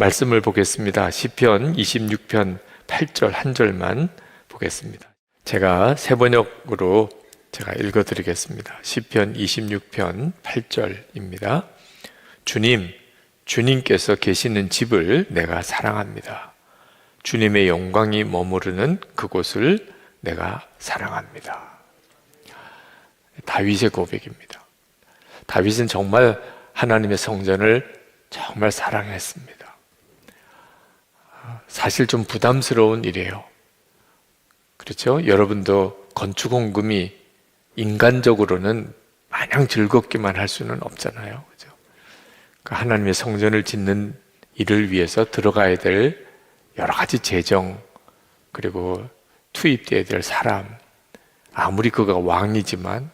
말씀을 보겠습니다. 시편 26편 8절 한 절만 보겠습니다. 제가 새번역으로 제가 읽어드리겠습니다. 시편 26편 8절입니다. 주님께서 계시는 집을 내가 사랑합니다. 주님의 영광이 머무르는 그곳을 내가 사랑합니다. 다윗의 고백입니다. 다윗은 정말 하나님의 성전을 정말 사랑했습니다. 사실 좀 부담스러운 일이에요. 그렇죠? 여러분도 건축 헌금이 인간적으로는 마냥 즐겁기만 할 수는 없잖아요. 그렇죠? 그러니까 하나님의 성전을 짓는 일을 위해서 들어가야 될 여러 가지 재정, 그리고 투입돼야 될 사람, 아무리 그가 왕이지만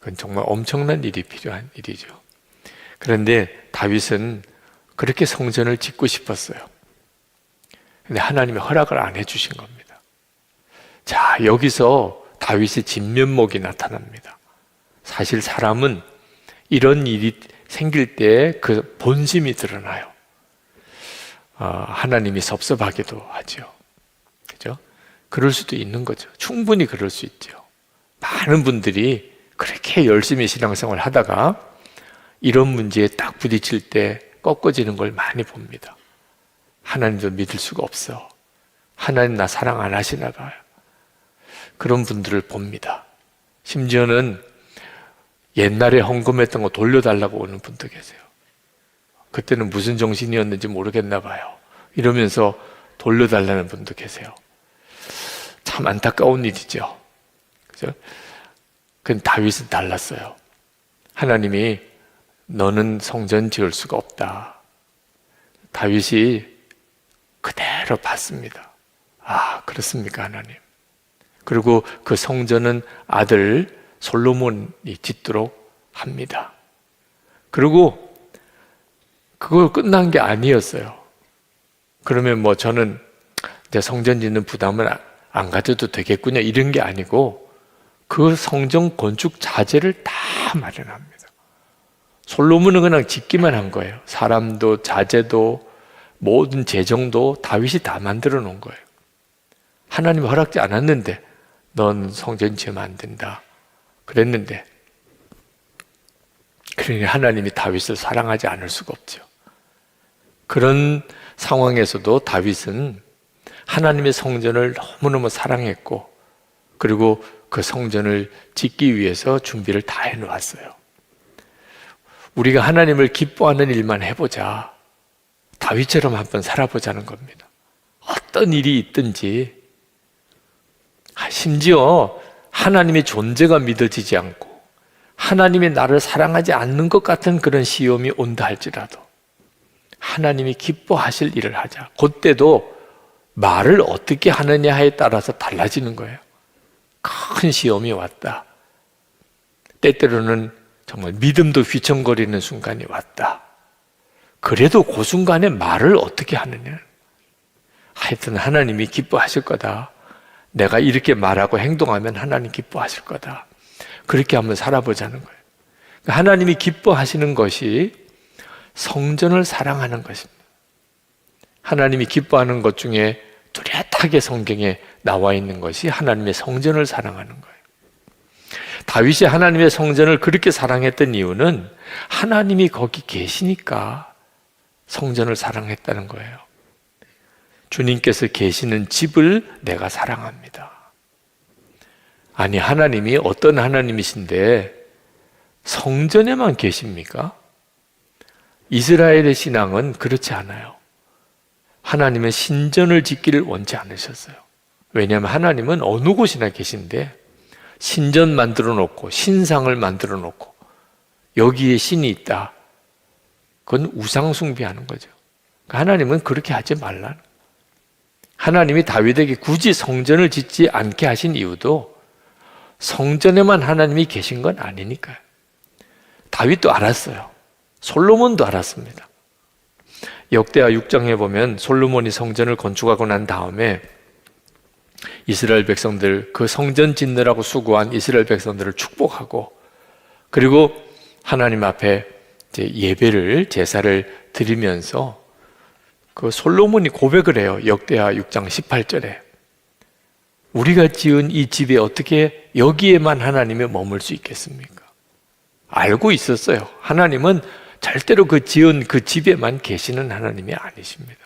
그건 정말 엄청난 일이 필요한 일이죠. 그런데 다윗은 그렇게 성전을 짓고 싶었어요. 근데 하나님이 허락을 안 해주신 겁니다. 자, 여기서 다윗의 진면목이 나타납니다. 사실 사람은 이런 일이 생길 때 그 본심이 드러나요. 하나님이 섭섭하기도 하죠. 그죠? 그럴 수도 있는 거죠. 충분히 그럴 수 있죠. 많은 분들이 그렇게 열심히 신앙생활을 하다가 이런 문제에 딱 부딪힐 때 꺾어지는 걸 많이 봅니다. 하나님도 믿을 수가 없어. 하나님 나 사랑 안 하시나 봐요. 그런 분들을 봅니다. 심지어는 옛날에 헌금했던 거 돌려달라고 오는 분도 계세요. 그때는 무슨 정신이었는지 모르겠나 봐요. 이러면서 돌려달라는 분도 계세요. 참 안타까운 일이죠. 그죠? 그건 다윗은 달랐어요. 하나님이 너는 성전 지을 수가 없다. 다윗이 그대로 받습니다. 아, 그렇습니까, 하나님? 그리고 그 성전은 아들 솔로몬이 짓도록 합니다. 그리고 그걸 끝난 게 아니었어요. 그러면 뭐 저는 이제 성전 짓는 부담을 안 가져도 되겠군요. 이런 게 아니고 그 성전 건축 자재를 다 마련합니다. 솔로몬은 그냥 짓기만 한 거예요. 사람도 자재도 모든 재정도 다윗이 다 만들어 놓은 거예요. 하나님이 허락지 않았는데 넌 성전 지으면 안 된다 그랬는데, 그러니 하나님이 다윗을 사랑하지 않을 수가 없죠. 그런 상황에서도 다윗은 하나님의 성전을 너무너무 사랑했고, 그리고 그 성전을 짓기 위해서 준비를 다 해놓았어요. 우리가 하나님을 기뻐하는 일만 해보자, 다윗처럼 한번 살아보자는 겁니다. 어떤 일이 있든지, 심지어 하나님의 존재가 믿어지지 않고 하나님이 나를 사랑하지 않는 것 같은 그런 시험이 온다 할지라도 하나님이 기뻐하실 일을 하자. 그때도 말을 어떻게 하느냐에 따라서 달라지는 거예요. 큰 시험이 왔다. 때때로는 정말 믿음도 휘청거리는 순간이 왔다. 그래도 그 순간에 말을 어떻게 하느냐. 하여튼 하나님이 기뻐하실 거다. 내가 이렇게 말하고 행동하면 하나님 기뻐하실 거다. 그렇게 한번 살아보자는 거예요. 하나님이 기뻐하시는 것이 성전을 사랑하는 것입니다. 하나님이 기뻐하는 것 중에 뚜렷하게 성경에 나와 있는 것이 하나님의 성전을 사랑하는 거예요. 다윗이 하나님의 성전을 그렇게 사랑했던 이유는 하나님이 거기 계시니까 성전을 사랑했다는 거예요. 주님께서 계시는 집을 내가 사랑합니다. 아니, 하나님이 어떤 하나님이신데 성전에만 계십니까? 이스라엘의 신앙은 그렇지 않아요. 하나님은 신전을 짓기를 원치 않으셨어요. 왜냐하면 하나님은 어느 곳이나 계신데 신전 만들어 놓고 신상을 만들어 놓고 여기에 신이 있다. 그건 우상 숭배하는 거죠. 하나님은 그렇게 하지 말라는 거예요. 하나님이 다윗에게 굳이 성전을 짓지 않게 하신 이유도 성전에만 하나님이 계신 건 아니니까요. 다윗도 알았어요. 솔로몬도 알았습니다. 역대하 6장에 보면 솔로몬이 성전을 건축하고 난 다음에 이스라엘 백성들, 그 성전 짓느라고 수고한 이스라엘 백성들을 축복하고, 그리고 하나님 앞에 이제 예배를, 제사를 드리면서 그 솔로몬이 고백을 해요. 역대하 6장 18절에. 우리가 지은 이 집에 어떻게 여기에만 하나님이 머물 수 있겠습니까? 알고 있었어요. 하나님은 절대로 그 지은 그 집에만 계시는 하나님이 아니십니다.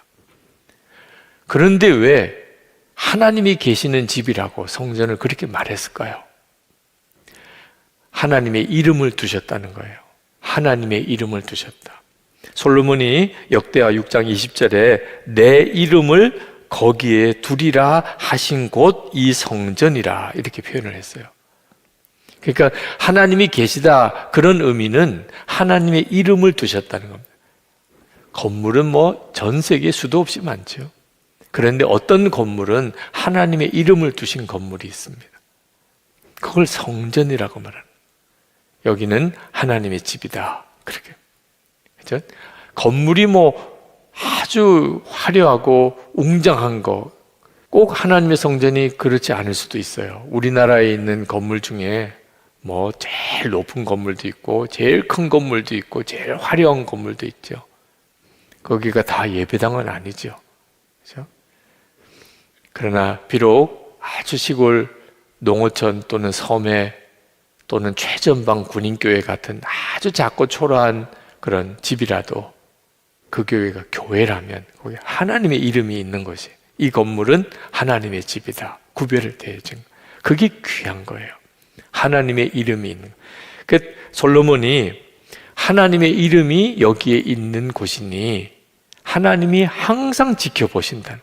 그런데 왜 하나님이 계시는 집이라고 성전을 그렇게 말했을까요? 하나님의 이름을 두셨다는 거예요. 하나님의 이름을 두셨다. 솔로몬이 역대하 6장 20절에 내 이름을 거기에 두리라 하신 곳 이 성전이라 이렇게 표현을 했어요. 그러니까 하나님이 계시다 그런 의미는 하나님의 이름을 두셨다는 겁니다. 건물은 뭐 전 세계에 수도 없이 많죠. 그런데 어떤 건물은 하나님의 이름을 두신 건물이 있습니다. 그걸 성전이라고 말하는 거예요. 여기는 하나님의 집이다. 그렇게. 그죠? 건물이 뭐 아주 화려하고 웅장한 거, 꼭 하나님의 성전이 그렇지 않을 수도 있어요. 우리나라에 있는 건물 중에 뭐 제일 높은 건물도 있고 제일 큰 건물도 있고 제일 화려한 건물도 있죠. 거기가 다 예배당은 아니죠. 그렇죠? 그러나 비록 아주 시골 농어촌 또는 섬에 또는 최전방 군인교회 같은 아주 작고 초라한 그런 집이라도 그 교회가 교회라면 거기 하나님의 이름이 있는 것이, 이 건물은 하나님의 집이다. 구별을 대해준, 그게 귀한 거예요. 하나님의 이름이 있는. 그 솔로몬이 하나님의 이름이 여기에 있는 곳이니 하나님이 항상 지켜보신다.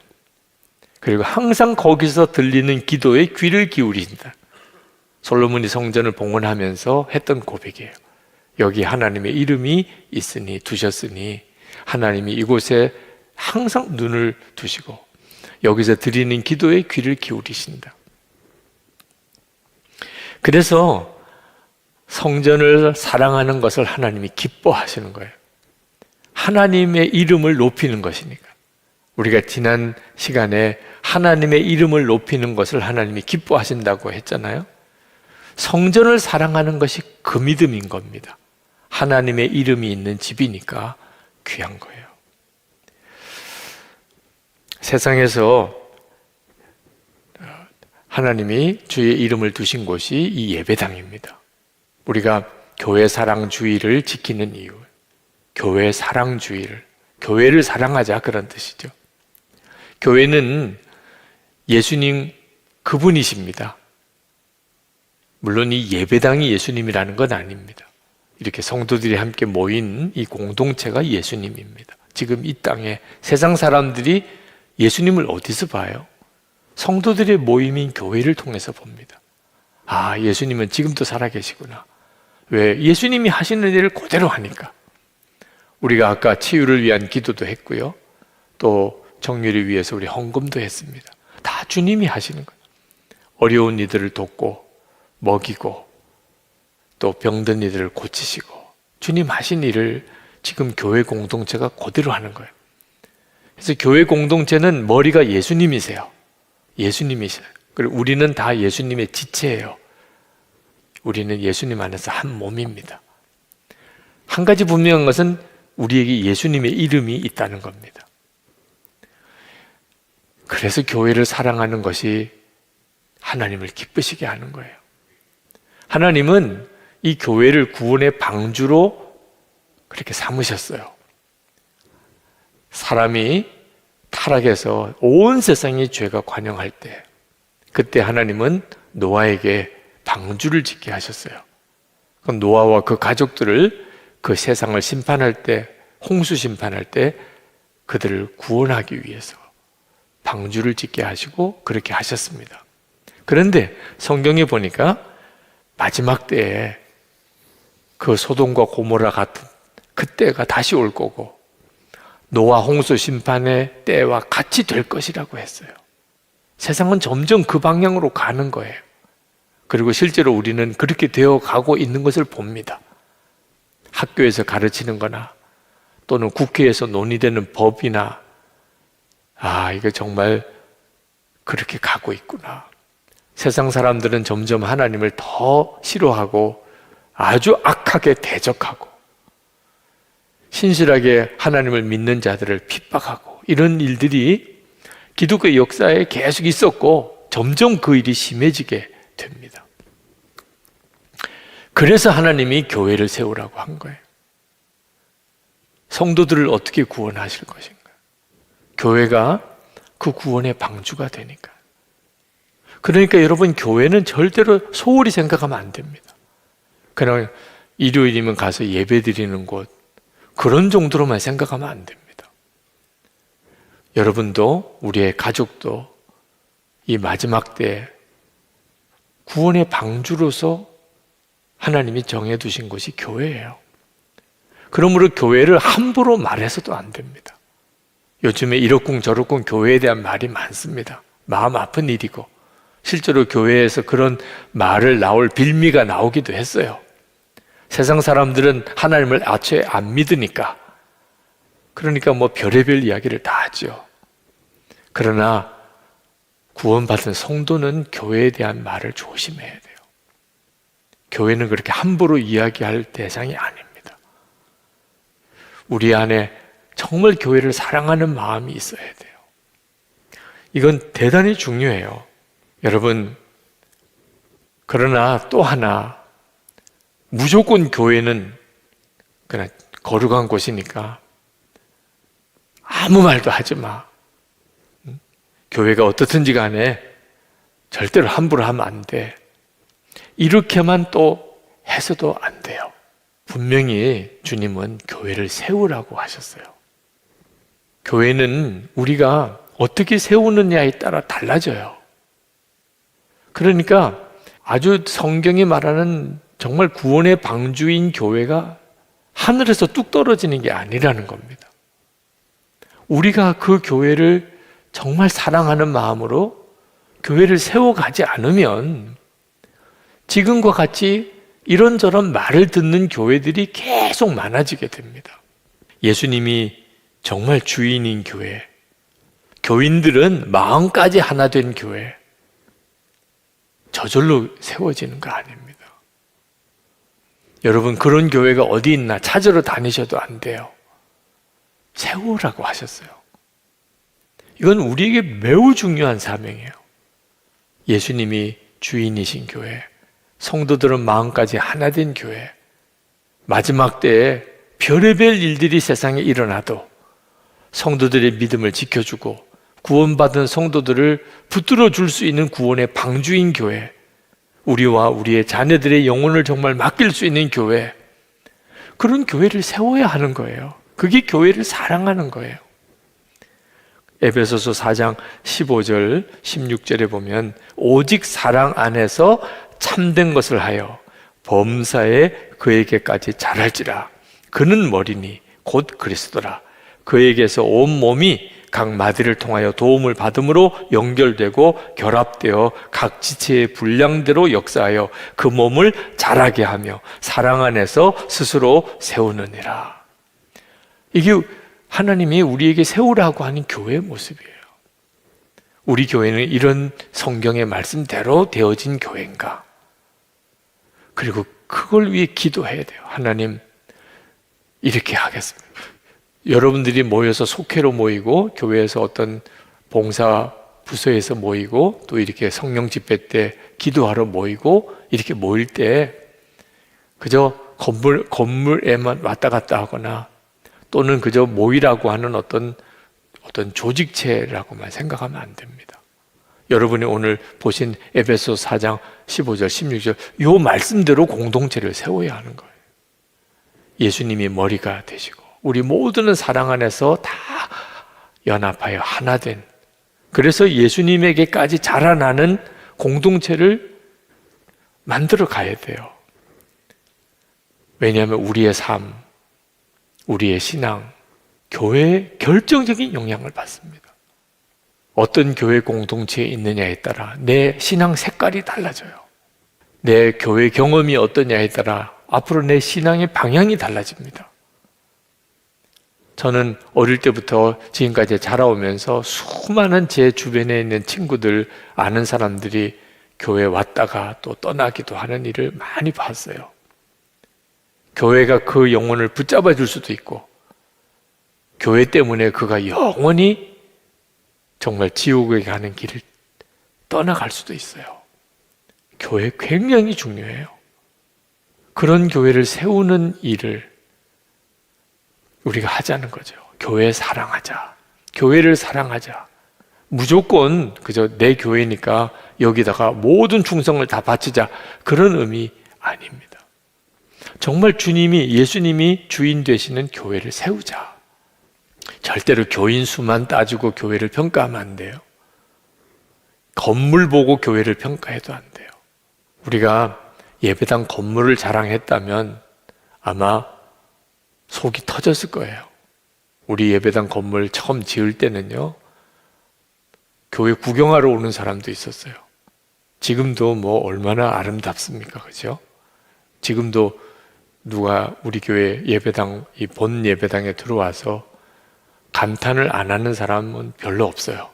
그리고 항상 거기서 들리는 기도에 귀를 기울이신다. 솔로몬이 성전을 봉헌하면서 했던 고백이에요. 여기 하나님의 이름이 있으니, 두셨으니 하나님이 이곳에 항상 눈을 두시고 여기서 드리는 기도에 귀를 기울이신다. 그래서 성전을 사랑하는 것을 하나님이 기뻐하시는 거예요. 하나님의 이름을 높이는 것이니까. 우리가 지난 시간에 하나님의 이름을 높이는 것을 하나님이 기뻐하신다고 했잖아요. 성전을 사랑하는 것이 그 믿음인 겁니다. 하나님의 이름이 있는 집이니까 귀한 거예요. 세상에서 하나님이 주의 이름을 두신 곳이 이 예배당입니다. 우리가 교회 사랑주의를 지키는 이유, 교회 사랑주의를, 교회를 사랑하자 그런 뜻이죠. 교회는 예수님 그분이십니다. 물론 이 예배당이 예수님이라는 건 아닙니다. 이렇게 성도들이 함께 모인 이 공동체가 예수님입니다. 지금 이 땅에 세상 사람들이 예수님을 어디서 봐요? 성도들의 모임인 교회를 통해서 봅니다. 아, 예수님은 지금도 살아계시구나. 왜? 예수님이 하시는 일을 그대로 하니까. 우리가 아까 치유를 위한 기도도 했고요. 또 정의를 위해서 우리 헌금도 했습니다. 다 주님이 하시는 거예요. 어려운 이들을 돕고 먹이고 또 병든 이들을 고치시고 주님 하신 일을 지금 교회 공동체가 그대로 하는 거예요. 그래서 교회 공동체는 머리가 예수님이세요. 예수님이세요. 그리고 우리는 다 예수님의 지체예요. 우리는 예수님 안에서 한 몸입니다. 한 가지 분명한 것은 우리에게 예수님의 이름이 있다는 겁니다. 그래서 교회를 사랑하는 것이 하나님을 기쁘시게 하는 거예요. 하나님은 이 교회를 구원의 방주로 그렇게 삼으셨어요. 사람이 타락해서 온 세상이 죄가 관영할 때, 그때 하나님은 노아에게 방주를 짓게 하셨어요. 그럼 노아와 그 가족들을 그 세상을 심판할 때, 홍수 심판할 때 그들을 구원하기 위해서 방주를 짓게 하시고 그렇게 하셨습니다. 그런데 성경에 보니까 마지막 때에 그 소돔과 고모라 같은 그때가 다시 올 거고 노아 홍수 심판의 때와 같이 될 것이라고 했어요. 세상은 점점 그 방향으로 가는 거예요. 그리고 실제로 우리는 그렇게 되어 가고 있는 것을 봅니다. 학교에서 가르치는 거나 또는 국회에서 논의되는 법이나, 아, 이거 정말 그렇게 가고 있구나. 세상 사람들은 점점 하나님을 더 싫어하고 아주 악하게 대적하고 신실하게 하나님을 믿는 자들을 핍박하고 이런 일들이 기독교의 역사에 계속 있었고 점점 그 일이 심해지게 됩니다. 그래서 하나님이 교회를 세우라고 한 거예요. 성도들을 어떻게 구원하실 것인가? 교회가 그 구원의 방주가 되니까. 그러니까 여러분, 교회는 절대로 소홀히 생각하면 안 됩니다. 그냥 일요일이면 가서 예배 드리는 곳, 그런 정도로만 생각하면 안 됩니다. 여러분도 우리의 가족도 이 마지막 때 구원의 방주로서 하나님이 정해두신 곳이 교회예요. 그러므로 교회를 함부로 말해서도 안 됩니다. 요즘에 이러쿵 저러쿵 교회에 대한 말이 많습니다. 마음 아픈 일이고 실제로 교회에서 그런 말을 나올 빌미가 나오기도 했어요. 세상 사람들은 하나님을 애초에 안 믿으니까, 그러니까 뭐 별의별 이야기를 다 하죠. 그러나 구원받은 성도는 교회에 대한 말을 조심해야 돼요. 교회는 그렇게 함부로 이야기할 대상이 아닙니다. 우리 안에 정말 교회를 사랑하는 마음이 있어야 돼요. 이건 대단히 중요해요. 여러분, 그러나 또 하나, 무조건 교회는 그냥 거룩한 곳이니까 아무 말도 하지 마. 교회가 어떻든지 간에 절대로 함부로 하면 안 돼. 이렇게만 또 해서도 안 돼요. 분명히 주님은 교회를 세우라고 하셨어요. 교회는 우리가 어떻게 세우느냐에 따라 달라져요. 그러니까 아주 성경이 말하는 정말 구원의 방주인 교회가 하늘에서 뚝 떨어지는 게 아니라는 겁니다. 우리가 그 교회를 정말 사랑하는 마음으로 교회를 세워가지 않으면 지금과 같이 이런저런 말을 듣는 교회들이 계속 많아지게 됩니다. 예수님이 정말 주인인 교회, 교인들은 마음까지 하나 된 교회, 저절로 세워지는 거 아닙니다. 여러분, 그런 교회가 어디 있나 찾으러 다니셔도 안 돼요. 세우라고 하셨어요. 이건 우리에게 매우 중요한 사명이에요. 예수님이 주인이신 교회, 성도들은 마음까지 하나 된 교회, 마지막 때에 별의별 일들이 세상에 일어나도 성도들의 믿음을 지켜주고 구원받은 성도들을 붙들어 줄 수 있는 구원의 방주인 교회, 우리와 우리의 자녀들의 영혼을 정말 맡길 수 있는 교회, 그런 교회를 세워야 하는 거예요. 그게 교회를 사랑하는 거예요. 에베소서 4장 15절 16절에 보면 오직 사랑 안에서 참된 것을 하여 범사에 그에게까지 자랄지라. 그는 머리니 곧 그리스도라. 그에게서 온 몸이 각 마디를 통하여 도움을 받음으로 연결되고 결합되어 각 지체의 분량대로 역사하여 그 몸을 자라게 하며 사랑 안에서 스스로 세우느니라. 이게 하나님이 우리에게 세우라고 하는 교회의 모습이에요. 우리 교회는 이런 성경의 말씀대로 되어진 교회인가? 그리고 그걸 위해 기도해야 돼요. 하나님, 이렇게 하겠습니다. 여러분들이 모여서 속회로 모이고 교회에서 어떤 봉사 부서에서 모이고 또 이렇게 성령 집회 때 기도하러 모이고 이렇게 모일 때 그저 건물에만 왔다 갔다 하거나 또는 그저 모이라고 하는 어떤 조직체라고만 생각하면 안 됩니다. 여러분이 오늘 보신 에베소 4장 15절 16절 이 말씀대로 공동체를 세워야 하는 거예요. 예수님이 머리가 되시고 우리 모두는 사랑 안에서 다 연합하여 하나 된, 그래서 예수님에게까지 자라나는 공동체를 만들어 가야 돼요. 왜냐하면 우리의 삶, 우리의 신앙, 교회에 결정적인 영향을 받습니다. 어떤 교회 공동체에 있느냐에 따라 내 신앙 색깔이 달라져요. 내 교회 경험이 어떠냐에 따라 앞으로 내 신앙의 방향이 달라집니다. 저는 어릴 때부터 지금까지 자라오면서 수많은 제 주변에 있는 친구들, 아는 사람들이 교회 왔다가 또 떠나기도 하는 일을 많이 봤어요. 교회가 그 영혼을 붙잡아 줄 수도 있고 교회 때문에 그가 영원히 정말 지옥에 가는 길을 떠나갈 수도 있어요. 교회 굉장히 중요해요. 그런 교회를 세우는 일을 우리가 하자는 거죠. 교회 사랑하자. 교회를 사랑하자. 무조건 그저 내 교회니까 여기다가 모든 충성을 다 바치자. 그런 의미 아닙니다. 정말 예수님이 주인 되시는 교회를 세우자. 절대로 교인 수만 따지고 교회를 평가하면 안 돼요. 건물 보고 교회를 평가해도 안 돼요. 우리가 예배당 건물을 자랑했다면 아마 속이 터졌을 거예요. 우리 예배당 건물 처음 지을 때는요, 교회 구경하러 오는 사람도 있었어요. 지금도 뭐 얼마나 아름답습니까? 그죠? 지금도 누가 우리 교회 예배당, 이 본 예배당에 들어와서 감탄을 안 하는 사람은 별로 없어요.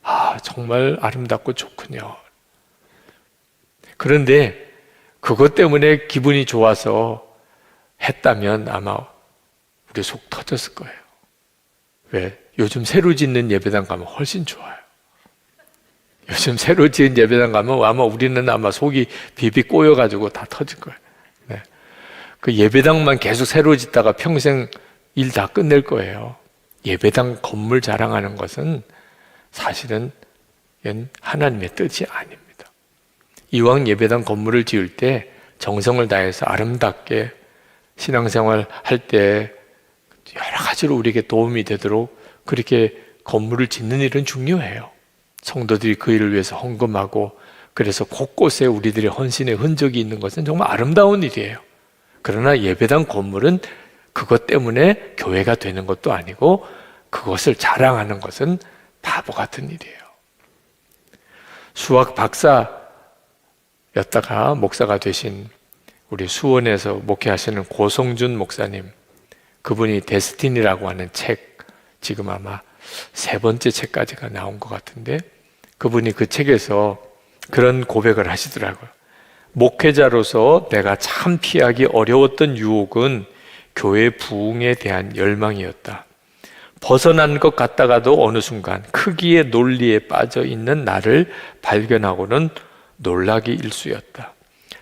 아, 정말 아름답고 좋군요. 그런데 그것 때문에 기분이 좋아서 했다면 아마 우리 속 터졌을 거예요. 왜? 요즘 새로 짓는 예배당 가면 훨씬 좋아요. 요즘 새로 지은 예배당 가면 아마 우리는 아마 속이 비비 꼬여가지고 다 터질 거예요. 네. 그 예배당만 계속 새로 짓다가 평생 일 다 끝낼 거예요. 예배당 건물 자랑하는 것은 사실은 하나님의 뜻이 아닙니다. 이왕 예배당 건물을 지을 때 정성을 다해서 아름답게 신앙생활 할 때 여러 가지로 우리에게 도움이 되도록 그렇게 건물을 짓는 일은 중요해요. 성도들이 그 일을 위해서 헌금하고 그래서 곳곳에 우리들의 헌신의 흔적이 있는 것은 정말 아름다운 일이에요. 그러나 예배당 건물은 그것 때문에 교회가 되는 것도 아니고 그것을 자랑하는 것은 바보 같은 일이에요. 수학 박사였다가 목사가 되신 우리 수원에서 목회하시는 고성준 목사님, 그분이 데스티니라고 하는 책, 지금 아마 3번째 책까지가 나온 것 같은데 그분이 그 책에서 그런 고백을 하시더라고요. 목회자로서 내가 참 피하기 어려웠던 유혹은 교회 부흥에 대한 열망이었다. 벗어난 것 같다가도 어느 순간 크기의 논리에 빠져 있는 나를 발견하고는 놀라기 일쑤였다.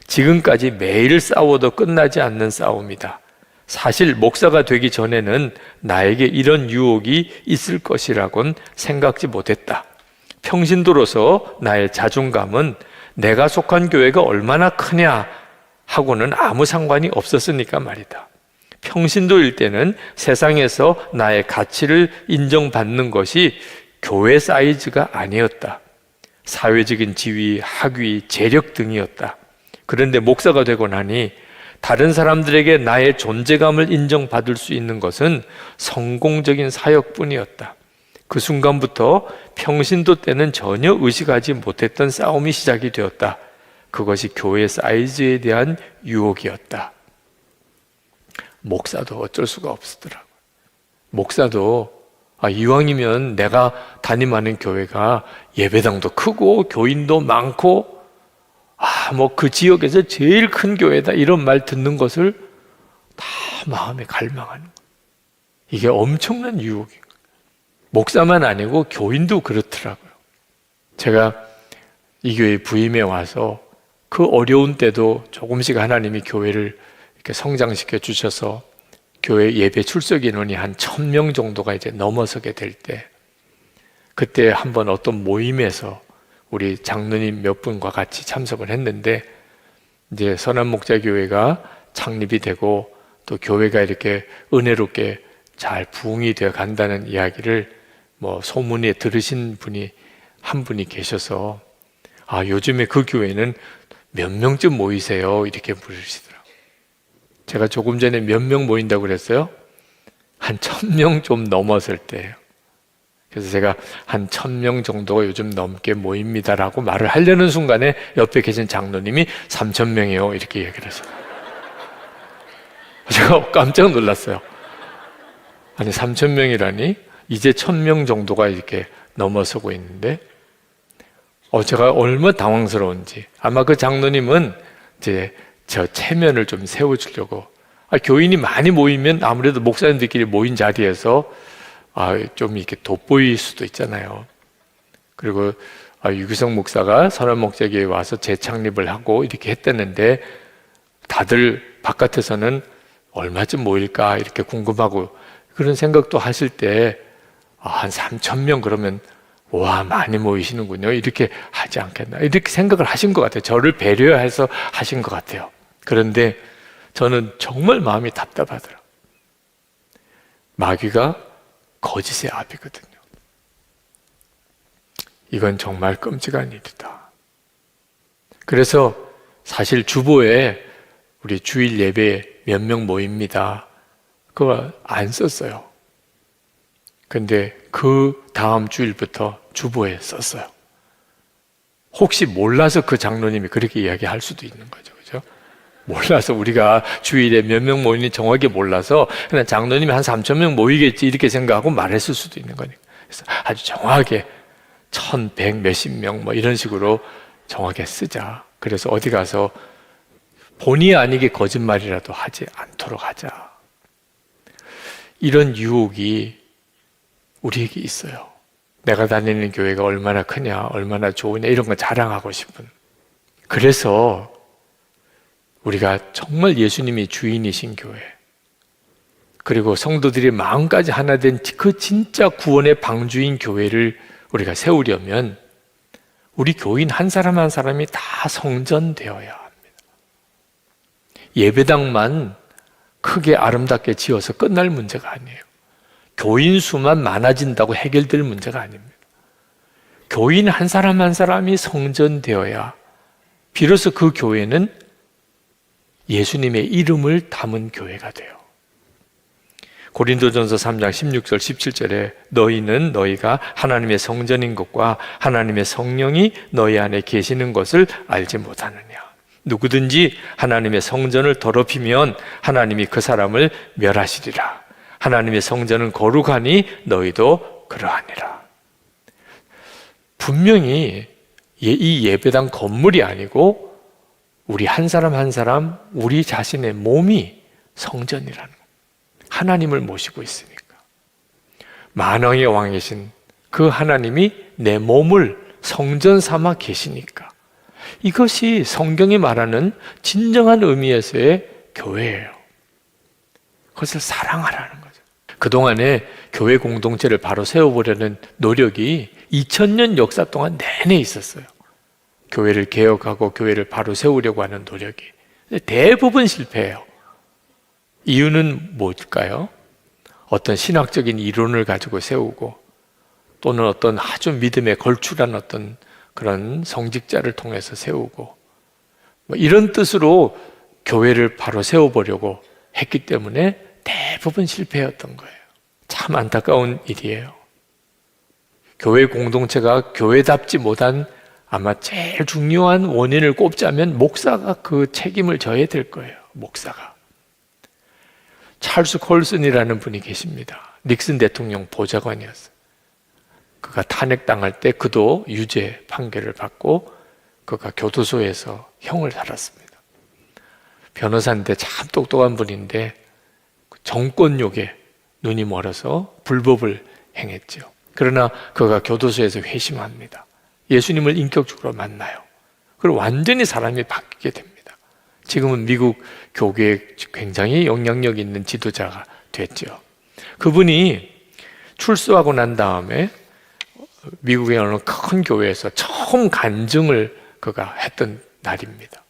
지금까지 매일 싸워도 끝나지 않는 싸움이다. 사실 목사가 되기 전에는 나에게 이런 유혹이 있을 것이라곤 생각지 못했다. 평신도로서 나의 자존감은 내가 속한 교회가 얼마나 크냐 하고는 아무 상관이 없었으니까 말이다. 평신도일 때는 세상에서 나의 가치를 인정받는 것이 교회 사이즈가 아니었다. 사회적인 지위, 학위, 재력 등이었다. 그런데 목사가 되고 나니 다른 사람들에게 나의 존재감을 인정받을 수 있는 것은 성공적인 사역뿐이었다. 그 순간부터 평신도 때는 전혀 의식하지 못했던 싸움이 시작이 되었다. 그것이 교회 사이즈에 대한 유혹이었다. 목사도 어쩔 수가 없었더라고요. 목사도 이왕이면 내가 담임하는 교회가 예배당도 크고 교인도 많고 뭐 그 지역에서 제일 큰 교회다 이런 말 듣는 것을 다 마음에 갈망하는 거예요. 이게 엄청난 유혹이에요. 목사만 아니고 교인도 그렇더라고요. 제가 이 교회 부임해 와서 그 어려운 때도 조금씩 하나님이 교회를 이렇게 성장시켜 주셔서 교회 예배 출석 인원이 한 1000명 정도가 이제 넘어서게 될 때, 그때 한번 어떤 모임에서 우리 장로님 몇 분과 같이 참석을 했는데, 이제 선한목자교회가 창립이 되고 또 교회가 이렇게 은혜롭게 잘 부흥이 되어 간다는 이야기를 뭐 소문에 들으신 분이 한 분이 계셔서 요즘에 그 교회는 몇 명쯤 모이세요? 이렇게 물으시더라고요. 제가 조금 전에 몇 명 모인다고 그랬어요? 한 1000명 좀 넘었을 때예요. 그래서 제가 한 1000명 정도가 요즘 넘게 모입니다라고 말을 하려는 순간에 옆에 계신 장로님이 3000명이요 이렇게 얘기를 하세요. 제가 깜짝 놀랐어요. 아니 3000명이라니 이제 1000명 정도가 이렇게 넘어서고 있는데 제가 얼마나 당황스러운지. 아마 그 장로님은 이제 저 체면을 좀 세워주려고, 교인이 많이 모이면 아무래도 목사님들끼리 모인 자리에서 좀 이렇게 돋보일 수도 있잖아요. 그리고 유기성 목사가 선한 목자교회에 와서 재창립을 하고 이렇게 했다는데 다들 바깥에서는 얼마쯤 모일까 이렇게 궁금하고 그런 생각도 하실 때 한 3,000명 그러면 와 많이 모이시는군요 이렇게 하지 않겠나 이렇게 생각을 하신 것 같아요. 저를 배려해서 하신 것 같아요. 그런데 저는 정말 마음이 답답하더라고요. 마귀가 거짓의 아비거든요. 이건 정말 끔찍한 일이다. 그래서 사실 주보에 우리 주일 예배 몇 명 모입니다. 그거 안 썼어요. 근데 그 다음 주일부터 주보에 썼어요. 혹시 몰라서 그 장로님이 그렇게 이야기할 수도 있는 거죠. 그죠? 몰라서 우리가 주일에 몇 명 모이는지 정확히 몰라서 그냥 장로님이 한 3,000명 모이겠지 이렇게 생각하고 말했을 수도 있는 거니까. 그래서 아주 정확하게 1,100 몇십 명 뭐 이런 식으로 정확하게 쓰자. 그래서 어디 가서 본의 아니게 거짓말이라도 하지 않도록 하자. 이런 유혹이 우리에게 있어요. 내가 다니는 교회가 얼마나 크냐, 얼마나 좋으냐 이런 거 자랑하고 싶은. 그래서 우리가 정말 예수님이 주인이신 교회 그리고 성도들이 마음까지 하나 된 그 진짜 구원의 방주인 교회를 우리가 세우려면 우리 교인 한 사람 한 사람이 다 성전되어야 합니다. 예배당만 크게 아름답게 지어서 끝날 문제가 아니에요. 교인 수만 많아진다고 해결될 문제가 아닙니다. 교인 한 사람 한 사람이 성전되어야 비로소 그 교회는 예수님의 이름을 담은 교회가 돼요. 고린도전서 3장 16절 17절에 너희는 너희가 하나님의 성전인 것과 하나님의 성령이 너희 안에 계시는 것을 알지 못하느냐. 누구든지 하나님의 성전을 더럽히면 하나님이 그 사람을 멸하시리라. 하나님의 성전은 거룩하니 너희도 그러하니라. 분명히 이 예배당 건물이 아니고 우리 한 사람 한 사람 우리 자신의 몸이 성전이라는 거예요. 하나님을 모시고 있으니까. 만왕의 왕이신 그 하나님이 내 몸을 성전 삼아 계시니까. 이것이 성경이 말하는 진정한 의미에서의 교회예요. 그것을 사랑하라는 거죠. 그동안에 교회 공동체를 바로 세워보려는 노력이 2000년 역사 동안 내내 있었어요. 교회를 개혁하고 교회를 바로 세우려고 하는 노력이. 대부분 실패해요. 이유는 뭘까요? 어떤 신학적인 이론을 가지고 세우고 또는 어떤 아주 믿음에 걸출한 어떤 그런 성직자를 통해서 세우고 뭐 이런 뜻으로 교회를 바로 세워보려고 했기 때문에 대부분 실패였던 거예요. 참 안타까운 일이에요. 교회 공동체가 교회답지 못한 아마 제일 중요한 원인을 꼽자면 목사가 그 책임을 져야 될 거예요. 목사가. 찰스 콜슨이라는 분이 계십니다. 닉슨 대통령 보좌관이었어요. 그가 탄핵당할 때 그도 유죄 판결을 받고 그가 교도소에서 형을 살았습니다. 변호사인데 참 똑똑한 분인데 정권욕에 눈이 멀어서 불법을 행했죠. 그러나 그가 교도소에서 회심합니다. 예수님을 인격적으로 만나요. 그리고 완전히 사람이 바뀌게 됩니다. 지금은 미국 교계에 굉장히 영향력 있는 지도자가 됐죠. 그분이 출소하고 난 다음에 미국의 어느 큰 교회에서 처음 간증을 그가 했던 날입니다.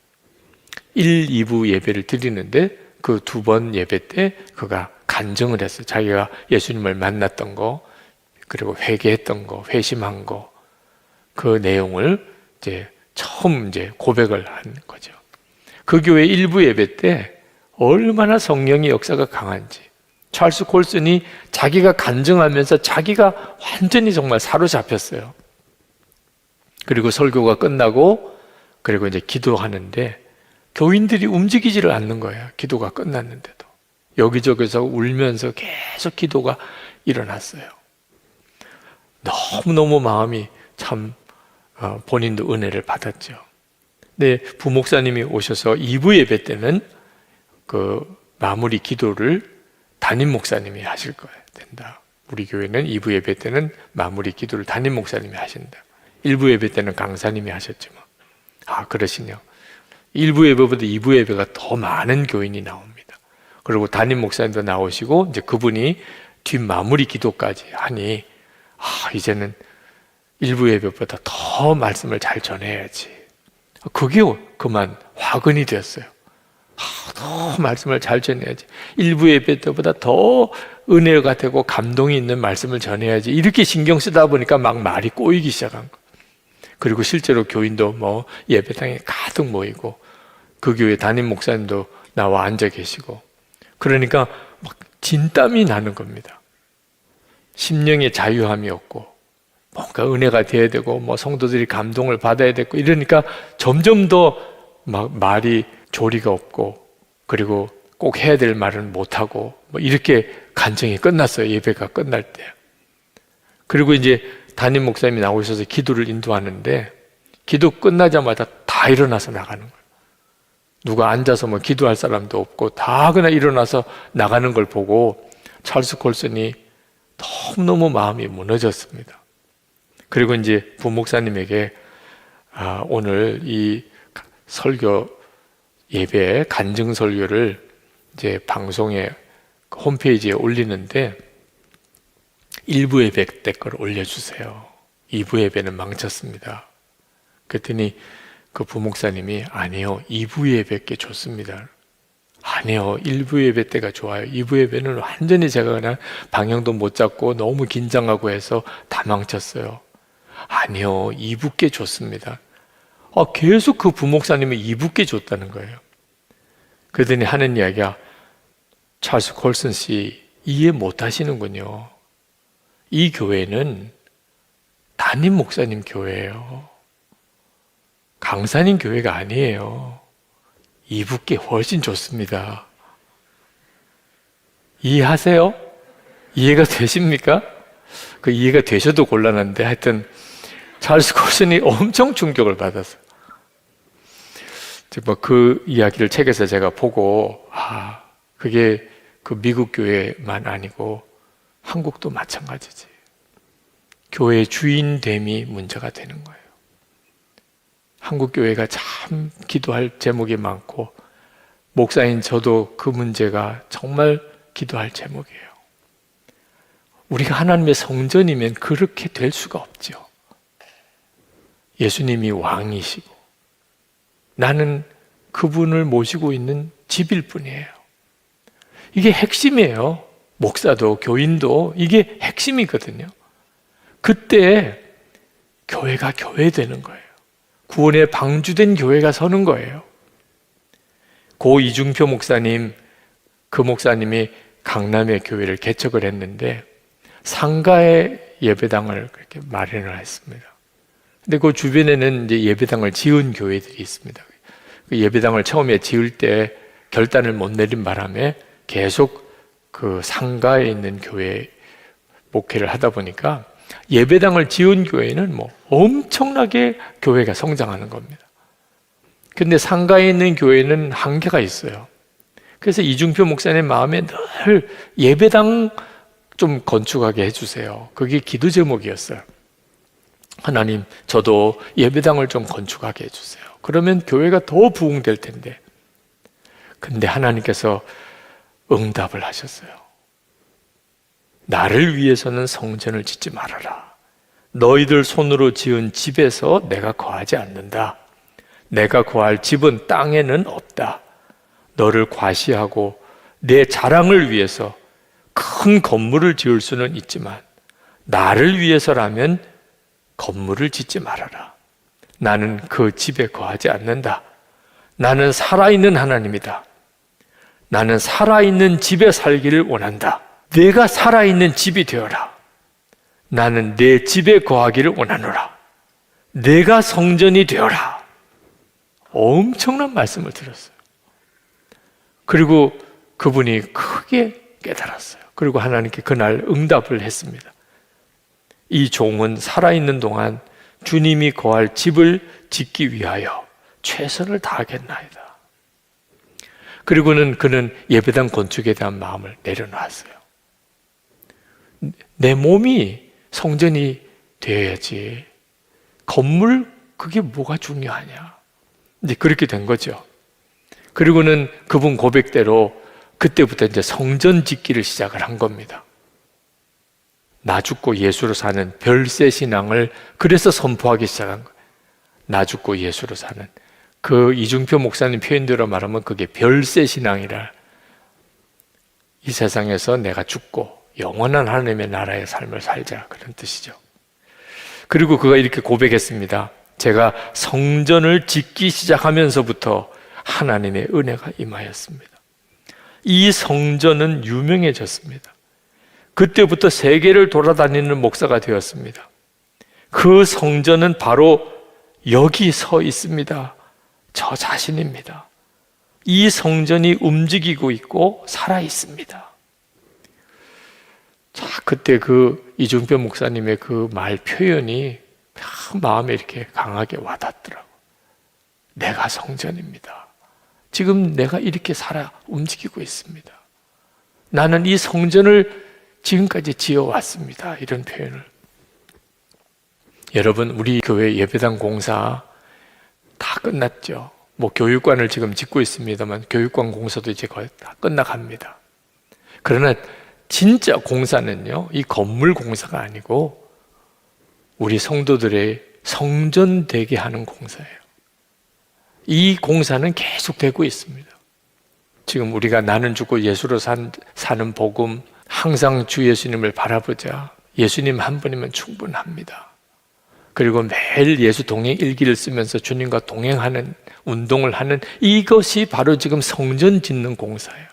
1, 2부 예배를 드리는데 그 2번 예배 때 그가 간증을 했어요. 자기가 예수님을 만났던 거, 그리고 회개했던 거, 회심한 거, 그 내용을 처음 고백을 한 거죠. 그 교회 1부 예배 때 얼마나 성령의 역사가 강한지 찰스 콜슨이 자기가 간증하면서 자기가 완전히 정말 사로잡혔어요. 그리고 설교가 끝나고 그리고 이제 기도하는데 교인들이 움직이지를 않는 거예요. 기도가 끝났는데도 여기저기서 울면서 계속 기도가 일어났어요. 너무너무 마음이 참 본인도 은혜를 받았죠. 근데 부목사님이 오셔서 2부 예배 때는 그 마무리 기도를 담임 목사님이 하실 거예요. 된다. 우리 교회는 2부 예배 때는 마무리 기도를 담임 목사님이 하신다. 1부 예배 때는 강사님이 하셨지만, 그러시네요. 1부 예배보다 2부 예배가 더 많은 교인이 나옵니다. 그리고 담임 목사님도 나오시고 이제 그분이 뒷 마무리 기도까지 하니 이제는 1부 예배보다 더 말씀을 잘 전해야지. 그게 그만 화근이 되었어요. 더 말씀을 잘 전해야지. 1부 예배 때보다 더 은혜가 되고 감동이 있는 말씀을 전해야지. 이렇게 신경 쓰다 보니까 막 말이 꼬이기 시작한 거예요. 그리고 실제로 교인도 뭐 예배당에 가득 모이고 그 교회 담임 목사님도 나와 앉아 계시고 그러니까 막 진땀이 나는 겁니다. 심령의 자유함이 없고 뭔가 은혜가 돼야 되고 뭐 성도들이 감동을 받아야 되고 이러니까 점점 더 막 말이 조리가 없고 그리고 꼭 해야 될 말은 못하고 뭐 이렇게 간증이 끝났어요. 예배가 끝날 때. 그리고 이제 담임 목사님이 나오셔서 기도를 인도하는데 기도 끝나자마자 다 일어나서 나가는 거예요. 누가 앉아서 뭐 기도할 사람도 없고 다 그냥 일어나서 나가는 걸 보고 찰스 콜슨이 너무너무 마음이 무너졌습니다. 그리고 이제 부목사님에게 오늘 이 설교 예배 간증 설교를 이제 방송에 홈페이지에 올리는데 1부 예배 때 걸 올려주세요. 2부 예배는 망쳤습니다. 그랬더니 그 부목사님이 아니요 2부 예배 께 좋습니다. 아니요 1부 예배 때가 좋아요. 2부 예배는 완전히 제가 그냥 방향도 못 잡고 너무 긴장하고 해서 다 망쳤어요. 아니요 2부 께 좋습니다. 계속 그 부목사님이 2부 께 좋다는 거예요. 그러더니 하는 이야기가 찰스 콜슨 씨 이해 못 하시는군요. 이 교회는 담임 목사님 교회예요. 강사님 교회가 아니에요. 2부 께 훨씬 좋습니다. 이해하세요? 이해가 되십니까? 그 이해가 되셔도 곤란한데 하여튼 찰스 콜슨이 엄청 충격을 받았어요. 그 이야기를 책에서 제가 보고 그게 그 미국 교회만 아니고 한국도 마찬가지지. 교회의 주인됨이 문제가 되는 거예요. 한국 교회가 참 기도할 제목이 많고 목사인 저도 그 문제가 정말 기도할 제목이에요. 우리가 하나님의 성전이면 그렇게 될 수가 없죠. 예수님이 왕이시고 나는 그분을 모시고 있는 집일 뿐이에요. 이게 핵심이에요. 목사도 교인도 이게 핵심이거든요. 그때 교회가 교회 되는 거예요. 구원에 방주된 교회가 서는 거예요. 고 이중표 목사님, 그 목사님이 강남의 교회를 개척을 했는데 상가에 예배당을 그렇게 마련을 했습니다. 근데 그 주변에는 이제 예배당을 지은 교회들이 있습니다. 그 예배당을 처음에 지을 때 결단을 못 내린 바람에 계속 그 상가에 있는 교회에 목회를 하다 보니까 예배당을 지은 교회는 뭐 엄청나게 교회가 성장하는 겁니다. 근데 상가에 있는 교회는 한계가 있어요. 그래서 이중표 목사님 마음에 늘 예배당 좀 건축하게 해주세요. 그게 기도 제목이었어요. 하나님, 저도 예배당을 좀 건축하게 해주세요. 그러면 교회가 더 부흥될 텐데. 근데 하나님께서 응답을 하셨어요. 나를 위해서는 성전을 짓지 말아라. 너희들 손으로 지은 집에서 내가 거하지 않는다. 내가 거할 집은 땅에는 없다. 너를 과시하고 내 자랑을 위해서 큰 건물을 지을 수는 있지만 나를 위해서라면 건물을 짓지 말아라. 나는 그 집에 거하지 않는다. 나는 살아있는 하나님이다. 나는 살아있는 집에 살기를 원한다. 내가 살아있는 집이 되어라. 나는 내 집에 거하기를 원하노라. 내가 성전이 되어라. 엄청난 말씀을 들었어요. 그리고 그분이 크게 깨달았어요. 그리고 하나님께 그날 응답을 했습니다. 이 종은 살아있는 동안 주님이 거할 집을 짓기 위하여 최선을 다하겠나이다. 그리고는 그는 예배당 건축에 대한 마음을 내려놨어요. 내 몸이 성전이 되어야지. 건물 그게 뭐가 중요하냐. 이제 그렇게 된 거죠. 그리고는 그분 고백대로 그때부터 이제 성전 짓기를 시작을 한 겁니다. 나 죽고 예수로 사는 별세 신앙을 그래서 선포하기 시작한 거예요. 나 죽고 예수로 사는. 그 이중표 목사님 표현대로 말하면 그게 별세 신앙이라. 이 세상에서 내가 죽고 영원한 하나님의 나라의 삶을 살자, 그런 뜻이죠. 그리고 그가 이렇게 고백했습니다. 제가 성전을 짓기 시작하면서부터 하나님의 은혜가 임하였습니다. 이 성전은 유명해졌습니다. 그때부터 세계를 돌아다니는 목사가 되었습니다. 그 성전은 바로 여기 서 있습니다. 저 자신입니다. 이 성전이 움직이고 있고 살아 있습니다. 자, 그때 그 이중표 목사님의 그 말 표현이 마음에 이렇게 강하게 와닿더라고요. 내가 성전입니다. 지금 내가 이렇게 살아 움직이고 있습니다. 나는 이 성전을 지금까지 지어왔습니다. 이런 표현을. 여러분, 우리 교회 예배당 공사 다 끝났죠. 뭐 교육관을 지금 짓고 있습니다만 교육관 공사도 이제 거의 다 끝나갑니다. 그러나 진짜 공사는요, 이 건물 공사가 아니고 우리 성도들의 성전 되게 하는 공사예요. 이 공사는 계속 되고 있습니다. 지금 우리가 나는 죽고 예수로 사는 복음, 항상 주 예수님을 바라보자. 예수님 한 분이면 충분합니다. 그리고 매일 예수 동행 일기를 쓰면서 주님과 동행하는 운동을 하는, 이것이 바로 지금 성전 짓는 공사예요.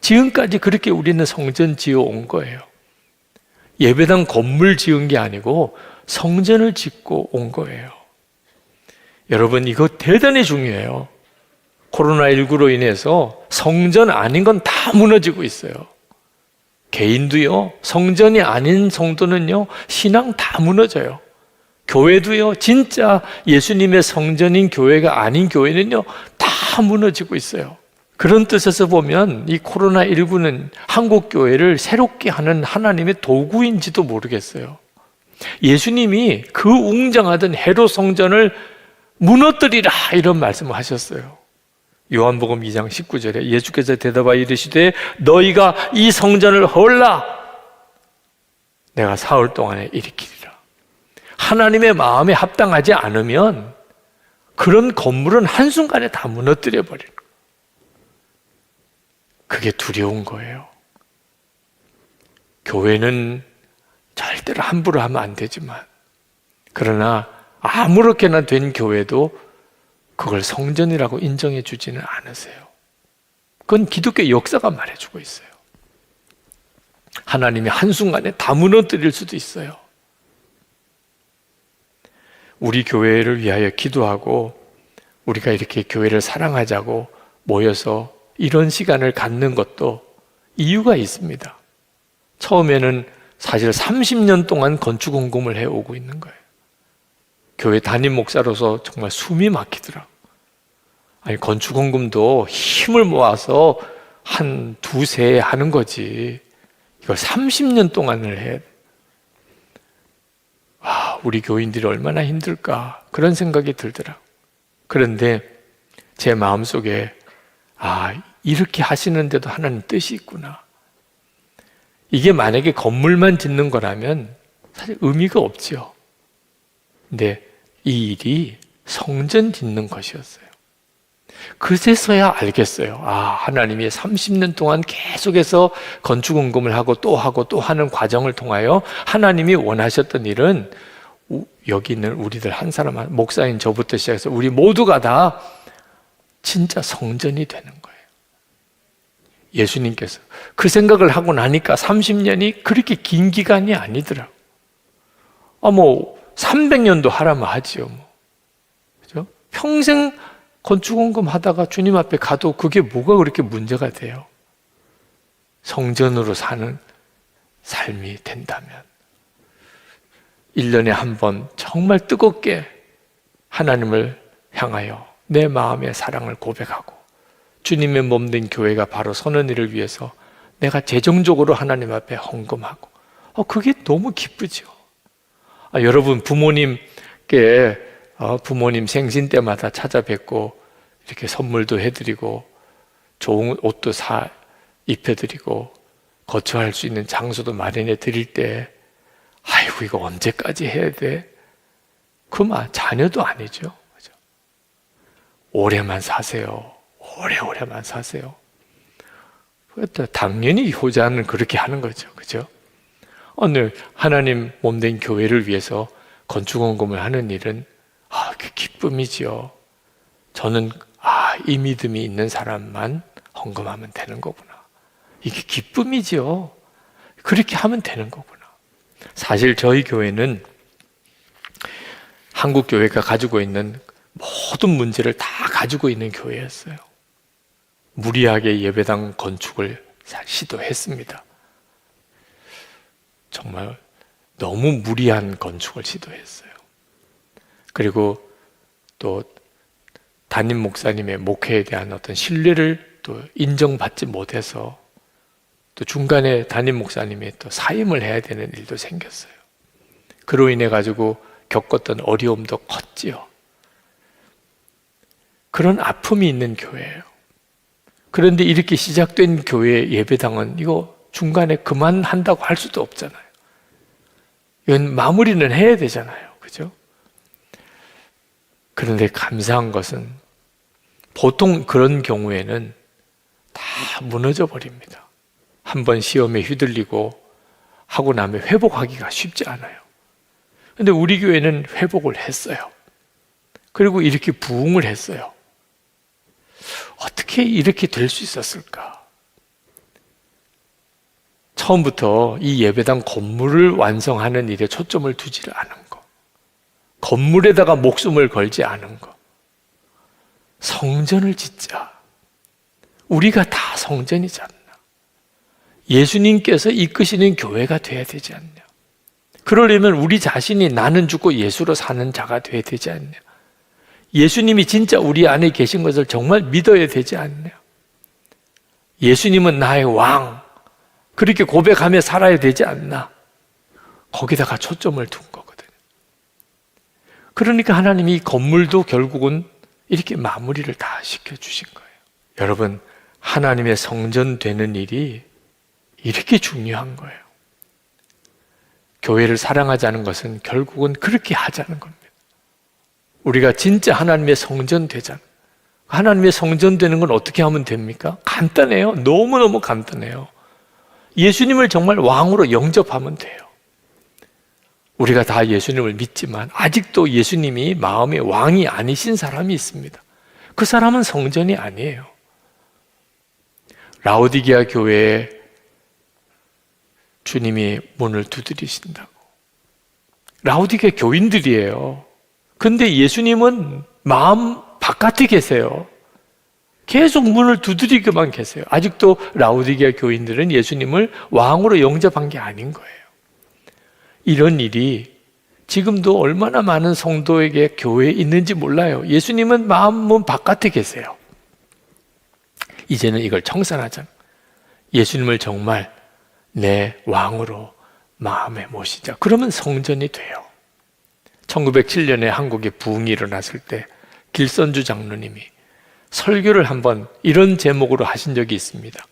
지금까지 그렇게 우리는 성전 지어 온 거예요. 예배당 건물 지은 게 아니고 성전을 짓고 온 거예요. 여러분, 이거 대단히 중요해요. 코로나19로 인해서 성전 아닌 건 다 무너지고 있어요. 개인도요, 성전이 아닌 성도는요, 신앙 다 무너져요. 교회도요, 진짜 예수님의 성전인 교회가 아닌 교회는요, 다 무너지고 있어요. 그런 뜻에서 보면 이 코로나19는 한국 교회를 새롭게 하는 하나님의 도구인지도 모르겠어요. 예수님이 그 웅장하던 헤롯 성전을 무너뜨리라, 이런 말씀을 하셨어요. 요한복음 2장 19절에 예수께서 대답하여 이르시되 너희가 이 성전을 헐라 내가 사흘 동안에 일으키리라. 하나님의 마음에 합당하지 않으면 그런 건물은 한순간에 다 무너뜨려 버리는 거예요. 그게 두려운 거예요. 교회는 절대로 함부로 하면 안 되지만, 그러나 아무렇게나 된 교회도 그걸 성전이라고 인정해 주지는 않으세요. 그건 기독교 역사가 말해주고 있어요. 하나님이 한순간에 다 무너뜨릴 수도 있어요. 우리 교회를 위하여 기도하고 우리가 이렇게 교회를 사랑하자고 모여서 이런 시간을 갖는 것도 이유가 있습니다. 처음에는 사실 30년 동안 건축 공금을 해오고 있는 거예요. 교회 담임 목사로서 정말 숨이 막히더라고요. 아니, 건축 공금도 힘을 모아서 한 두세 해 하는 거지, 이걸 30년 동안을 해. 와, 우리 교인들이 얼마나 힘들까, 그런 생각이 들더라고요. 그런데 제 마음속에 이렇게 하시는데도 하나님 뜻이 있구나. 이게 만약에 건물만 짓는 거라면 사실 의미가 없죠. 근데 이 일이 성전 짓는 것이었어요. 그제서야 알겠어요. 하나님이 30년 동안 계속해서 건축 공금을 하고 또 하는 과정을 통하여 하나님이 원하셨던 일은 여기 있는 우리들 한 사람, 목사인 저부터 시작해서 우리 모두가 다 진짜 성전이 되는 거예요. 예수님께서 그 생각을 하고 나니까 30년이 그렇게 긴 기간이 아니더라고요. 300년도 하라면 하지요. 그죠? 평생 건축공금 하다가 주님 앞에 가도 그게 뭐가 그렇게 문제가 돼요? 성전으로 사는 삶이 된다면 1년에 한 번 정말 뜨겁게 하나님을 향하여 내 마음의 사랑을 고백하고 주님의 몸 된 교회가 바로 서는 일을 위해서 내가 재정적으로 하나님 앞에 헌금하고 그게 너무 기쁘죠. 여러분 부모님께 부모님 생신 때마다 찾아뵙고 이렇게 선물도 해드리고 좋은 옷도 입혀드리고 거처할 수 있는 장소도 마련해 드릴 때 아이고 이거 언제까지 해야 돼? 그 말 자녀도 아니죠. 그죠? 오래만 사세요. 오래오래만 사세요. 당연히 효자는 그렇게 하는 거죠. 그죠? 오늘 하나님 몸된 교회를 위해서 건축헌금을 하는 일은 그 기쁨이지요. 저는 이 믿음이 있는 사람만 헌금하면 되는 거구나. 이게 기쁨이지요. 그렇게 하면 되는 거구나. 사실 저희 교회는 한국 교회가 가지고 있는 모든 문제를 다 가지고 있는 교회였어요. 무리하게 예배당 건축을 시도했습니다. 정말 너무 무리한 건축을 시도했어요. 그리고 또 담임 목사님의 목회에 대한 어떤 신뢰를 또 인정받지 못해서 또 중간에 담임 목사님이 또 사임을 해야 되는 일도 생겼어요. 그로 인해 가지고 겪었던 어려움도 컸지요. 그런 아픔이 있는 교회예요. 그런데 이렇게 시작된 교회 예배당은 이거 중간에 그만한다고 할 수도 없잖아요. 이건 마무리는 해야 되잖아요. 그죠? 그런데 감사한 것은 보통 그런 경우에는 다 무너져 버립니다. 한번 시험에 휘둘리고 하고 나면 회복하기가 쉽지 않아요. 그런데 우리 교회는 회복을 했어요. 그리고 이렇게 부흥을 했어요. 어떻게 이렇게 될 수 있었을까? 처음부터 이 예배당 건물을 완성하는 일에 초점을 두지를 않은 거, 건물에다가 목숨을 걸지 않은 거, 성전을 짓자. 우리가 다 성전이지 않나? 예수님께서 이끄시는 교회가 돼야 되지 않냐? 그러려면 우리 자신이 나는 죽고 예수로 사는 자가 돼야 되지 않냐? 예수님이 진짜 우리 안에 계신 것을 정말 믿어야 되지 않냐? 예수님은 나의 왕, 그렇게 고백하며 살아야 되지 않나? 거기다가 초점을 둔 거거든요. 그러니까 하나님이 이 건물도 결국은 이렇게 마무리를 다 시켜주신 거예요. 여러분, 하나님의 성전 되는 일이 이렇게 중요한 거예요. 교회를 사랑하자는 것은 결국은 그렇게 하자는 겁니다. 우리가 진짜 하나님의 성전 되자. 하나님의 성전 되는 건 어떻게 하면 됩니까? 간단해요. 너무너무 간단해요. 예수님을 정말 왕으로 영접하면 돼요. 우리가 다 예수님을 믿지만 아직도 예수님이 마음의 왕이 아니신 사람이 있습니다. 그 사람은 성전이 아니에요. 라오디게아 교회에 주님이 문을 두드리신다고. 라오디게아 교인들이에요. 근데 예수님은 마음 바깥에 계세요. 계속 문을 두드리고만 계세요. 아직도 라오디게아 교인들은 예수님을 왕으로 영접한 게 아닌 거예요. 이런 일이 지금도 얼마나 많은 성도에게 교회에 있는지 몰라요. 예수님은 마음 문 바깥에 계세요. 이제는 이걸 청산하자. 예수님을 정말 내 왕으로 마음에 모시자. 그러면 성전이 돼요. 1907년에 한국에 부흥이 일어났을 때 길선주 장로님이 설교를 한번 이런 제목으로 하신 적이 있습니다.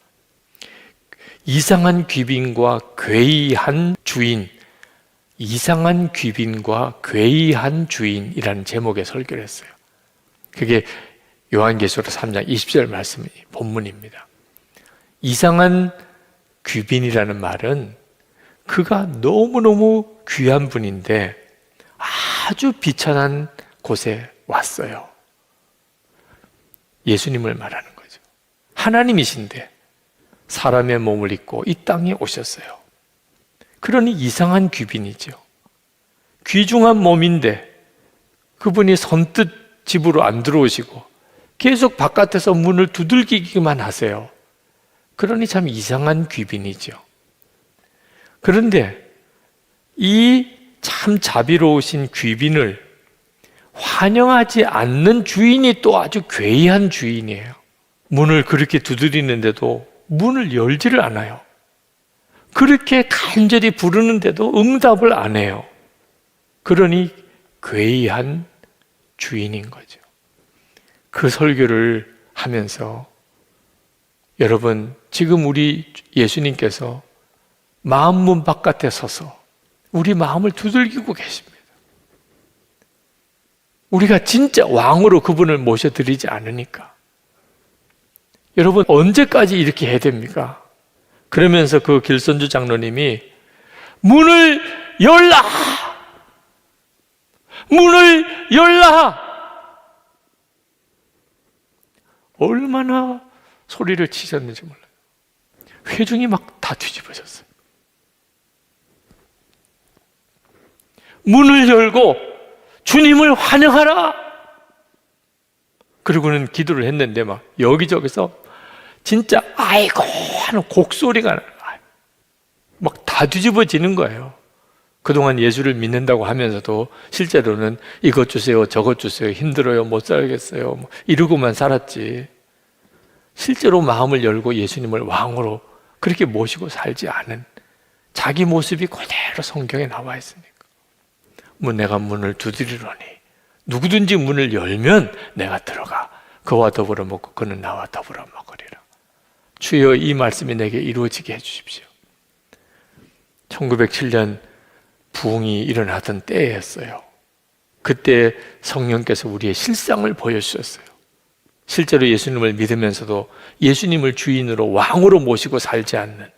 이상한 귀빈과 괴이한 주인, 이상한 귀빈과 괴이한 주인이라는 제목의 설교를 했어요. 그게 요한계시록 3장 20절 말씀이 본문입니다. 이상한 귀빈이라는 말은 그가 너무너무 귀한 분인데 아주 비천한 곳에 왔어요. 예수님을 말하는 거죠. 하나님이신데 사람의 몸을 입고 이 땅에 오셨어요. 그러니 이상한 귀빈이죠. 귀중한 몸인데 그분이 선뜻 집으로 안 들어오시고 계속 바깥에서 문을 두들기기만 하세요. 그러니 참 이상한 귀빈이죠. 그런데 이 참 자비로우신 귀빈을 환영하지 않는 주인이 또 아주 괴이한 주인이에요. 문을 그렇게 두드리는데도 문을 열지를 않아요. 그렇게 간절히 부르는데도 응답을 안 해요. 그러니 괴이한 주인인 거죠. 그 설교를 하면서 여러분, 지금 우리 예수님께서 마음문 바깥에 서서 우리 마음을 두들기고 계십니다. 우리가 진짜 왕으로 그분을 모셔드리지 않으니까. 여러분, 언제까지 이렇게 해야 됩니까? 그러면서 그 길선주 장로님이 문을 열라! 문을 열라! 얼마나 소리를 치셨는지 몰라요. 회중이 막 다 뒤집어졌어요. 문을 열고 주님을 환영하라! 그리고는 기도를 했는데 막 여기저기서 진짜 아이고 하는 곡소리가 막 다 뒤집어지는 거예요. 그동안 예수를 믿는다고 하면서도 실제로는 이것 주세요, 저것 주세요, 힘들어요, 못 살겠어요, 뭐 이러고만 살았지. 실제로 마음을 열고 예수님을 왕으로 그렇게 모시고 살지 않은 자기 모습이 그대로 성경에 나와 있으니까. 내가 문을 두드리노니 누구든지 문을 열면 내가 들어가 그와 더불어 먹고 그는 나와 더불어 먹으리라. 주여, 이 말씀이 내게 이루어지게 해주십시오. 1907년 부흥이 일어나던 때였어요. 그때 성령께서 우리의 실상을 보여주셨어요. 실제로 예수님을 믿으면서도 예수님을 주인으로 왕으로 모시고 살지 않는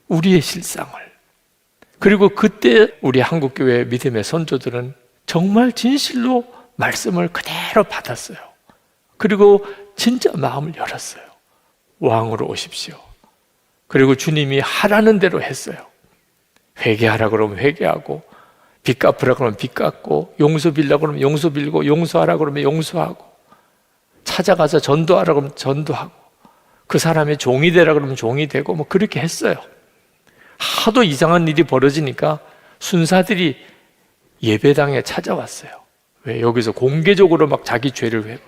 우리의 실상을. 그리고 그때 우리 한국교회 믿음의 선조들은 정말 진실로 말씀을 그대로 받았어요. 그리고 진짜 마음을 열었어요. 왕으로 오십시오. 그리고 주님이 하라는 대로 했어요. 회개하라 그러면 회개하고, 빚 갚으라 그러면 빚 갚고, 용서 빌라 그러면 용서 빌고, 용서하라 그러면 용서하고, 찾아가서 전도하라 그러면 전도하고, 그 사람의 종이 되라 그러면 종이 되고, 뭐 그렇게 했어요. 하도 이상한 일이 벌어지니까 순사들이 예배당에 찾아왔어요. 왜? 여기서 공개적으로 막 자기 죄를 왜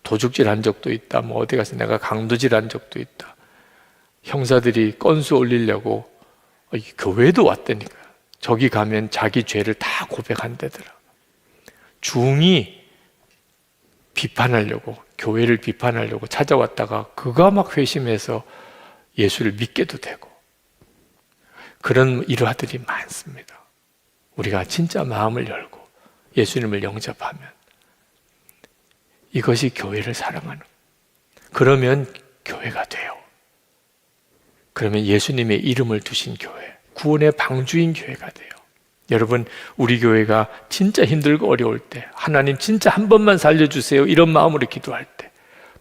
도둑질 한 적도 있다, 뭐 어디 가서 내가 강도질 한 적도 있다. 형사들이 건수 올리려고 교회도 왔다니까. 저기 가면 자기 죄를 다 고백한다더라. 중이 비판하려고, 교회를 비판하려고 찾아왔다가 그가 막 회심해서 예수를 믿게도 되고, 그런 일화들이 많습니다. 우리가 진짜 마음을 열고 예수님을 영접하면 이것이 교회를 사랑하는, 그러면 교회가 돼요. 그러면 예수님의 이름을 두신 교회, 구원의 방주인 교회가 돼요. 여러분, 우리 교회가 진짜 힘들고 어려울 때, 하나님 진짜 한 번만 살려주세요, 이런 마음으로 기도할 때,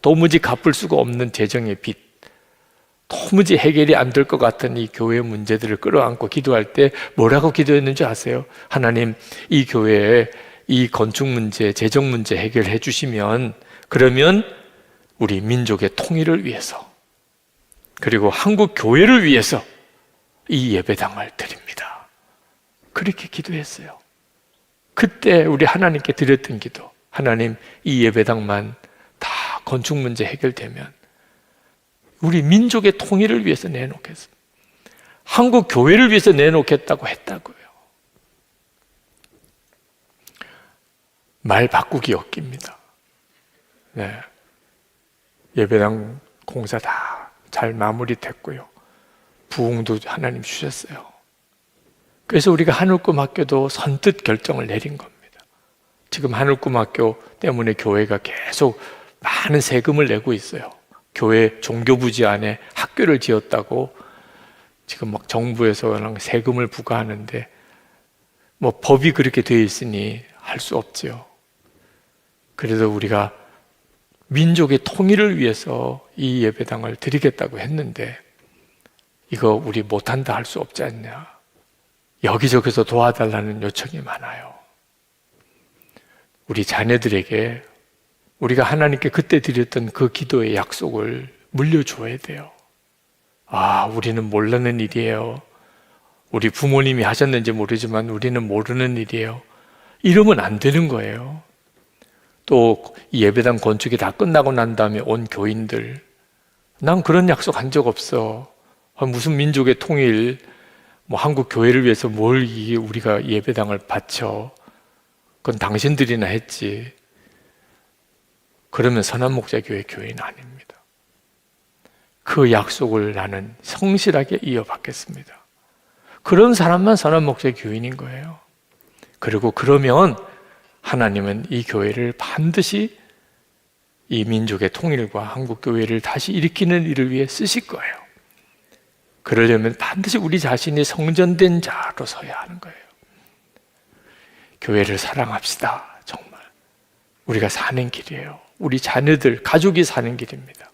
도무지 갚을 수가 없는 재정의 빚, 도무지 해결이 안 될 것 같은 이 교회의 문제들을 끌어안고 기도할 때 뭐라고 기도했는지 아세요? 하나님, 이 교회에 이 건축 문제, 재정 문제 해결해 주시면, 그러면 우리 민족의 통일을 위해서, 그리고 한국 교회를 위해서 이 예배당을 드립니다. 그렇게 기도했어요. 그때 우리 하나님께 드렸던 기도, 하나님, 이 예배당만 다 건축 문제 해결되면 우리 민족의 통일을 위해서 내놓겠습니다. 한국 교회를 위해서 내놓겠다고 했다고요. 말 바꾸기 없깁니다. 네. 예배당 공사 다 잘 마무리됐고요. 부흥도 하나님 주셨어요. 그래서 우리가 하늘꿈학교도 선뜻 결정을 내린 겁니다. 지금 하늘꿈학교 때문에 교회가 계속 많은 세금을 내고 있어요. 교회 종교부지 안에 학교를 지었다고 지금 막 정부에서 세금을 부과하는데, 뭐 법이 그렇게 되어 있으니 할 수 없죠. 그래도 우리가 민족의 통일을 위해서 이 예배당을 드리겠다고 했는데, 이거 우리 못한다 할 수 없지 않냐. 여기저기서 도와달라는 요청이 많아요. 우리 자녀들에게 우리가 하나님께 그때 드렸던 그 기도의 약속을 물려줘야 돼요. 아, 우리는 모르는 일이에요. 우리 부모님이 하셨는지 모르지만 우리는 모르는 일이에요. 이러면 안 되는 거예요. 또 예배당 건축이 다 끝나고 난 다음에 온 교인들, 난 그런 약속 한 적 없어. 무슨 민족의 통일, 뭐 한국 교회를 위해서 뭘 이게 우리가 예배당을 바쳐? 그건 당신들이나 했지. 그러면 선한목자교회 교회는 아닙니다. 그 약속을 나는 성실하게 이어받겠습니다. 그런 사람만 선한목자 교인인 거예요. 그리고 그러면 하나님은 이 교회를 반드시 이 민족의 통일과 한국 교회를 다시 일으키는 일을 위해 쓰실 거예요. 그러려면 반드시 우리 자신이 성전된 자로 서야 하는 거예요. 교회를 사랑합시다. 정말 우리가 사는 길이에요. 우리 자녀들, 가족이 사는 길입니다.